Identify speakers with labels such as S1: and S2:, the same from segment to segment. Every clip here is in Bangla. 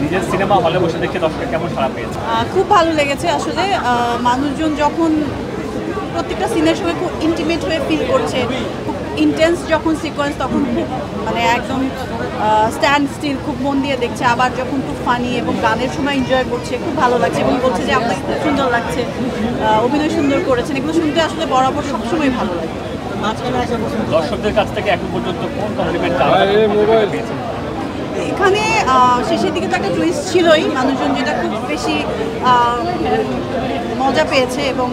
S1: নিজের সিনেমা হলে বসে দেখে দর্শকের কেমন সাড়া পেয়েছে?
S2: খুব ভালো লেগেছে আসলে। মানুষজন যখন প্রত্যেকটা সিনের সময় খুব ইন্টিমেট হয়ে ফিল করছে, খুব ইন্টেন্স যখন সিকোয়েন্স তখন খুব মানে একদম স্ট্যান্ড স্টিল, খুব মন দিয়ে দেখছে। আবার যখন খুব ফানি এবং গানের সময় এনজয় করছে, খুব ভালো লাগছে এবং বলছে যে আপনাকে খুব সুন্দর লাগছে, অভিনয় সুন্দর করেছেন। এগুলো শুনতে আসলে বরাবর সবসময় ভালো লাগে।
S1: দর্শকদের কাছ থেকে এখন পর্যন্ত কোন কমপ্লিমেন্টটা পেয়েছেন?
S2: এখানে শেষের দিকে তো একটা টুইস্ট ছিলই, মানুষজন যেটা খুব বেশি মজা পেয়েছে এবং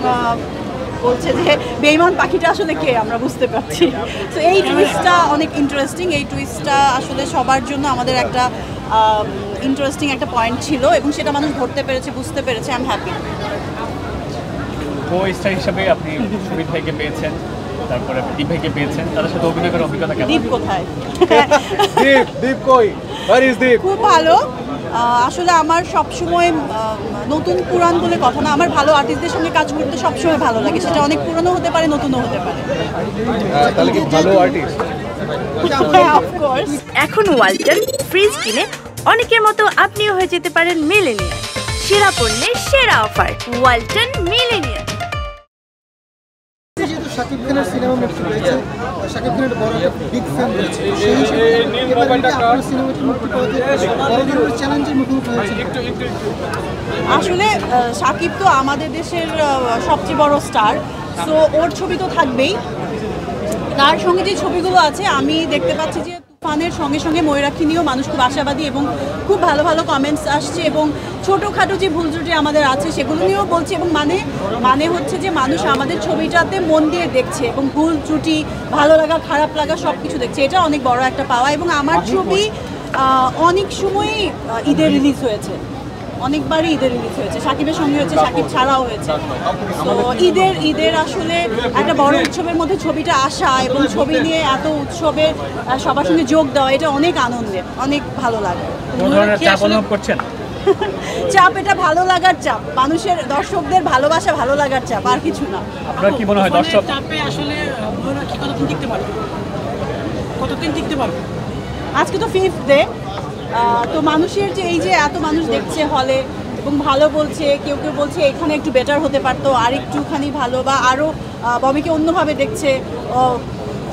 S2: বলছে যে বেঈমান পাখিটা আসলে কে আমরা বুঝতে পারছি। তো এই টুইস্টটা অনেক ইন্টারেস্টিং। এই টুইস্টটা আসলে সবার জন্য আমাদের একটা ইন্টারেস্টিং একটা পয়েন্ট ছিল এবং সেটা মানুষ ধরতে পেরেছে, বুঝতে পেরেছে। I am happy.
S1: Co star হিসাবে আপনি সুমিত ভাইকে পেয়েছেন, তারপরে দীপ ভাইকে পেয়েছেন, তাদের সাথে অভিনয় করার অভিজ্ঞতা কেমন?
S2: দীপ কোথায়?
S3: দীপ কই? Where is দীপ?
S2: খুব ভালো। আসলে আমার সবসময় নতুন পুরান বলে কথা না, আমার ভালো আর্টিস্টদের সঙ্গে কাজ করতে সবসময় ভালো লাগে। সেটা অনেক পুরনো হতে পারে, নতুনও হতে পারে।
S3: তাহলে কি ভালো আর্টিস্ট?
S2: অফকোর্স।
S4: এখন ওয়ালটন ফ্রিজ কিনে অনেকের মতো আপনিও হয়ে যেতে পারেন মিলেনিয়ার। সেরা পণ্যের সেরা অফার, ওয়ালটন মিলেনিয়ার।
S5: যেহেতু শাকিব খানের সিনেমা মুক্তি পেয়েছে, শাকিব খানের বড় বিগ ফ্যান রয়েছে, সেই হিসেবে আপনার সিনেমাটি মুক্তি পাওয়াতে বড় ধরনের চ্যালেঞ্জের মুখোমুখি হয়েছে।
S2: আসলে শাকিব তো আমাদের দেশের সবচেয়ে বড় স্টার, সো ওর ছবি তো থাকবেই। তার সঙ্গে যে ছবিগুলো আছে আমি দেখতে পাচ্ছি যে তুফানের সঙ্গে সঙ্গে ময়ূরাক্ষী নিয়েও মানুষ খুব আশাবাদী এবং খুব ভালো ভালো কমেন্টস আসছে এবং ছোটোখাটো যে ভুল ত্রুটি আমাদের আছে সেগুলো নিয়েও বলছে এবং মানে হচ্ছে যে মানুষ আমাদের ছবিটাতে মন দিয়ে দেখছে এবং ভুল ত্রুটি, ভালো লাগা, খারাপ লাগা সব কিছু দেখছে। এটা অনেক বড় একটা পাওয়া। এবং আমার ছবি অনেক সময়ই ঈদে রিলিজ হয়েছে, অনেকবারই ঈদের রিলিজ হয়েছে, শাকিবের সঙ্গে হয়েছে, শাকিব ছাড়াও হয়েছে। তো ঈদের আসলে একটা বড় উৎসবের মধ্যে ছবিটা আসা এবং ছবি নিয়ে এত উৎসবে সবার সঙ্গে যোগ দেওয়া, এটা অনেক আনন্দের, অনেক ভালো লাগে।
S1: কোন ধরনের চাপ অনুভব করছেন?
S2: চাপ, এটা ভালো লাগার চাপ, মানুষের দর্শকদের ভালোবাসা, ভালো লাগার চাপ, আর কিছু না।
S1: আপনার কি মনে হয় দর্শক
S6: চাপে আসলে কতদিন টিকতে পারবে? কতদিন টিকতে পারবে?
S2: আজকে তো 5th ডে, তো মানুষের যে এই যে এত মানুষ দেখছে হলে এবং ভালো বলছে, কেউ কেউ বলছে এখানে একটু বেটার হতে পারতো, আর একটুখানি ভালো, বা আরও ববিকে অন্যভাবে দেখছে,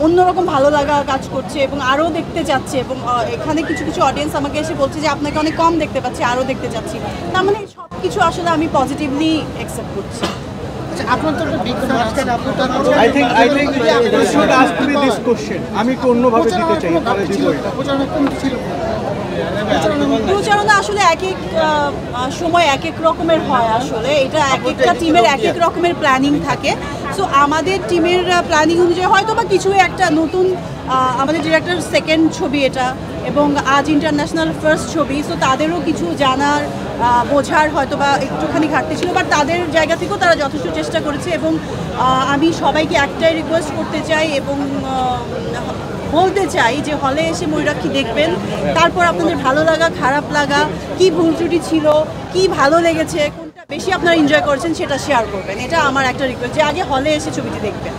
S2: অন্যরকম ভালো লাগা কাজ করছে এবং আরও দেখতে চাচ্ছে। এবং এখানে কিছু কিছু অডিয়েন্স আমাকে এসে বলছে যে আপনাকে অনেক কম দেখতে পাচ্ছি, আরও দেখতে চাচ্ছি। তার মানে সব কিছু আসলে আমি পজিটিভলি অ্যাকসেপ্ট করছি।
S5: আপনার তো একটা বিগ ফ্যান আছেন, আপনি তো
S3: I think you should ask me this question. আমি একটু অন্যভাবে দিতে চাই, পরে দিব এটা।
S5: প্রচারণা কমিটি ছিল।
S2: প্রচারণা আসলে এক এক সময় এক এক রকমের হয়। আসলে এটা এক একটা টিমের এক এক রকমের প্ল্যানিং থাকে। সো আমাদের টিমের প্ল্যানিং অনুযায়ী হয়তো বা কিছু একটা নতুন, আমাদের ডিরেক্টর সেকেন্ড ছবি এটা এবং আজ ইন্টারন্যাশনাল ফার্স্ট ছবি, সো তাদেরও কিছু জানার বোঝার হয়তো বা একটুখানি ঘাটতি ছিল, বাট তাদের জায়গা থেকেও তারা যথেষ্ট চেষ্টা করেছে। এবং আমি সবাইকে একটাই রিকোয়েস্ট করতে চাই এবং বলতে চাই যে হলে এসে ময়ূরাক্ষী দেখবেন, তারপর আপনাদের ভালো লাগা, খারাপ লাগা, কি ভুল ত্রুটি ছিল, কি ভালো লেগেছে, কোনটা বেশি আপনারা এনজয় করেছেন সেটা শেয়ার করবেন। এটা আমার একটা রিকোয়েস্ট যে আগে হলে এসে ছবিটি দেখবেন।